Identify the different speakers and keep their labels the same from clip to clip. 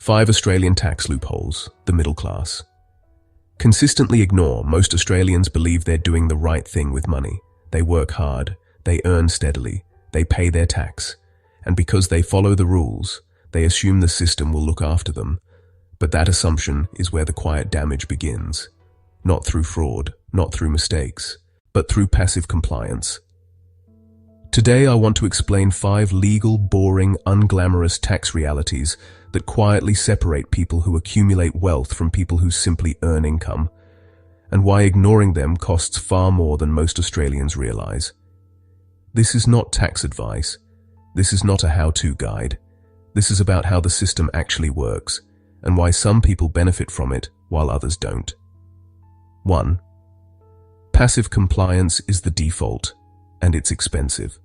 Speaker 1: 5 Australian tax loopholes, the middle class. Consistently ignore. Most Australians believe they're doing the right thing with money. They work hard, they earn steadily, they pay their tax, and because they follow the rules, they assume the system will look after them. But that assumption is where the quiet damage begins. Not through fraud, not through mistakes, but through passive compliance. Today I want to explain 5 legal, boring, unglamorous tax realities that quietly separate people who accumulate wealth from people who simply earn income, and why ignoring them costs far more than most Australians realize. This is not tax advice. This is not a how-to guide. This is about how the system actually works, and why some people benefit from it while others don't. 1. Passive compliance is the default, and it's expensive.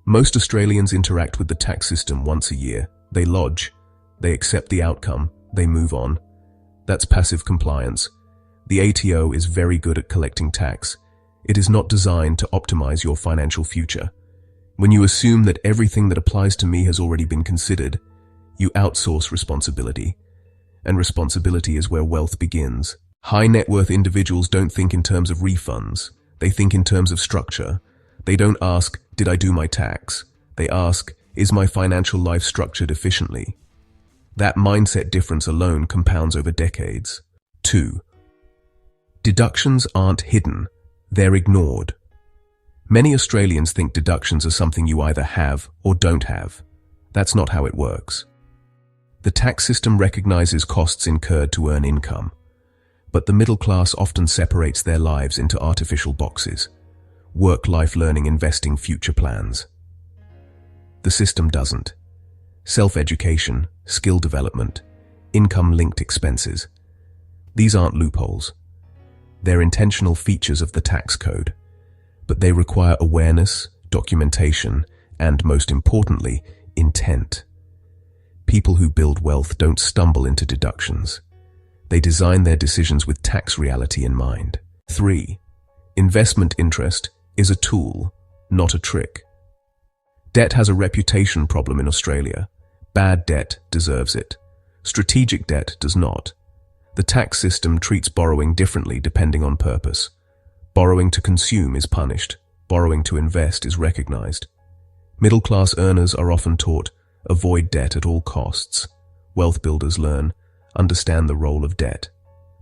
Speaker 1: Most Australians interact with the tax system once a year. They lodge, they accept the outcome, they move on. That's passive compliance. The ATO is very good at collecting tax. It is not designed to optimize your financial future. When you assume that everything that applies to me has already been considered, you outsource responsibility. And responsibility is where wealth begins. High net worth individuals don't think in terms of refunds. They think in terms of structure. They don't ask, did I do my tax? They ask, is my financial life structured efficiently? That mindset difference alone compounds over decades. 2. Deductions aren't hidden, they're ignored. Many Australians think deductions are something you either have or don't have. That's not how it works. The tax system recognizes costs incurred to earn income, but the middle class often separates their lives into artificial boxes: work, life, learning, investing, future plans. The system doesn't. Self-education, skill development, income-linked expenses. These aren't loopholes. They're intentional features of the tax code, but they require awareness, documentation, and, most importantly, intent. People who build wealth don't stumble into deductions. They design their decisions with tax reality in mind. 3. Investment interest is a tool, not a trick. Debt has a reputation problem in Australia. Bad debt deserves it. Strategic debt does not. The tax system treats borrowing differently depending on purpose. Borrowing to consume is punished. Borrowing to invest is recognized. Middle-class earners are often taught, avoid debt at all costs. Wealth builders learn, understand the role of debt.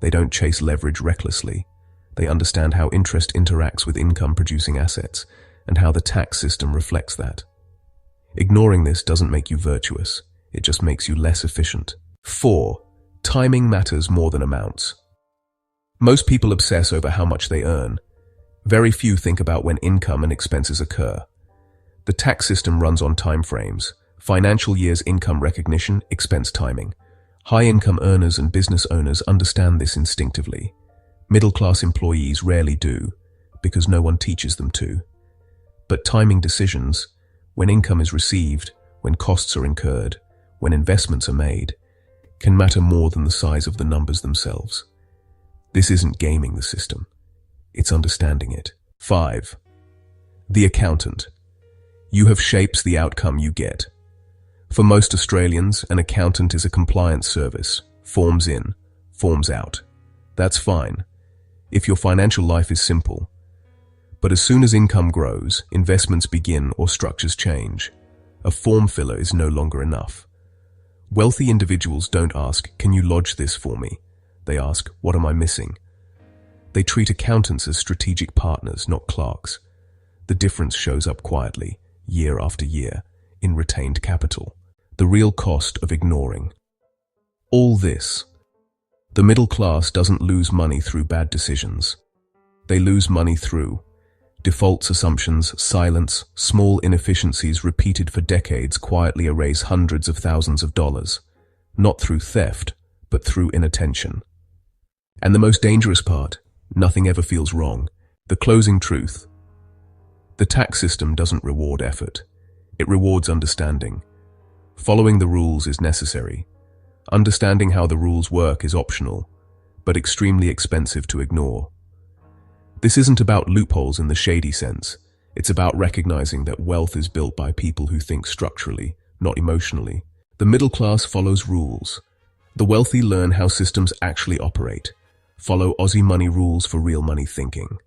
Speaker 1: They don't chase leverage recklessly. They understand how interest interacts with income-producing assets and how the tax system reflects that. Ignoring this doesn't make you virtuous. It just makes you less efficient. 4. Timing matters more than amounts. Most people obsess over how much they earn. Very few think about when income and expenses occur. The tax system runs on time frames: financial year's income recognition, expense timing. High-income earners and business owners understand this instinctively. Middle-class employees rarely do, because no one teaches them to. But timing decisions, when income is received, when costs are incurred, when investments are made, can matter more than the size of the numbers themselves. This isn't gaming the system. It's understanding it. 5. The accountant. You have shapes the outcome you get. For most Australians, an accountant is a compliance service. Forms in, forms out. That's fine, if your financial life is simple. But as soon as income grows, investments begin, or structures change, a form filler is no longer enough. Wealthy individuals don't ask, can you lodge this for me? They ask, what am I missing? They treat accountants as strategic partners, not clerks. The difference shows up quietly, year after year, in retained capital. The real cost of ignoring all this. The middle class doesn't lose money through bad decisions. They lose money through defaults, assumptions, silence. Small inefficiencies repeated for decades quietly erase hundreds of thousands of dollars, not through theft, but through inattention. And the most dangerous part, nothing ever feels wrong. The closing truth: the tax system doesn't reward effort. It rewards understanding. Following the rules is necessary. Understanding how the rules work is optional, but extremely expensive to ignore. This isn't about loopholes in the shady sense. It's about recognizing that wealth is built by people who think structurally, not emotionally. The middle class follows rules. The wealthy learn how systems actually operate. Follow Aussie Money Rules for real money thinking.